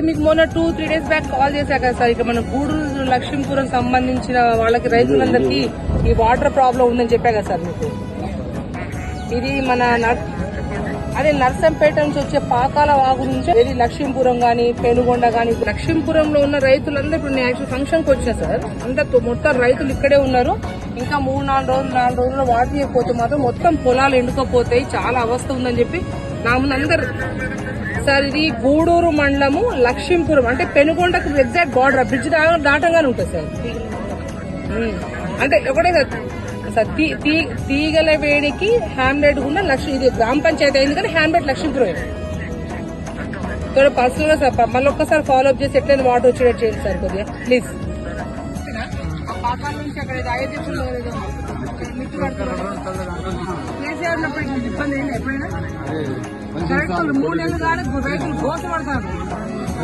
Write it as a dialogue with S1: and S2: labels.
S1: మీకు మొన్న 2-3 days back call చేశా కదా సార్, ఇక మన గూడూరు లక్ష్మీపురం సంబంధించిన వాళ్ళకి రైతులందరికీ ఈ వాటర్ ప్రాబ్లం ఉందని చెప్పా కదా సార్ మీకు. ఇది మన అదే నర్సంపేట నుంచి వచ్చే పాకాల వాగు నుంచి వెళ్ళి లక్ష్మీపురం గానీ పెనుగొండ గానీ, లక్ష్మీపురంలో ఉన్న రైతులందరూ ఇప్పుడు నేను యాక్చువల్ ఫంక్షన్ కి వచ్చిన సార్, అంతా మొత్తం రైతులు ఇక్కడే ఉన్నారు. ఇంకా 3-4 రోజుల్లో వాటర్ చేయకపోతే మాత్రం మొత్తం పొలాలు ఎండుకోపోతాయి, చాలా అవస్థ ఉందని చెప్పి నా ముందు అందరు సార్. ఇది గూడూరు మండలము లక్ష్మీపురం అంటే పెనుగొండకు ఎగ్జాక్ట్ బార్డర్, బ్రిడ్జ్ దాటంగానే ఉంటుంది సార్. అంటే ఒకటే సార్ తీగల వేడికి హ్యామ్లెట్ కూడా ఇది గ్రామ పంచాయతీ అయింది కానీ హ్యామ్లెట్ లక్ష్మీపురం. పర్సనల్ గా సార్ మళ్ళీ ఒక్కసారి ఫాలో అప్ చేసి ఎట్లయినా వాటర్ వచ్చేటట్టు చేయండి సార్ కొద్దిగా ప్లీజ్. నుంచి అక్కడ కేసీఆర్ ఇబ్బంది అయింది ఎప్పుడైనా? 3 నెలలు కానీ రైతులు గోస పడతారు.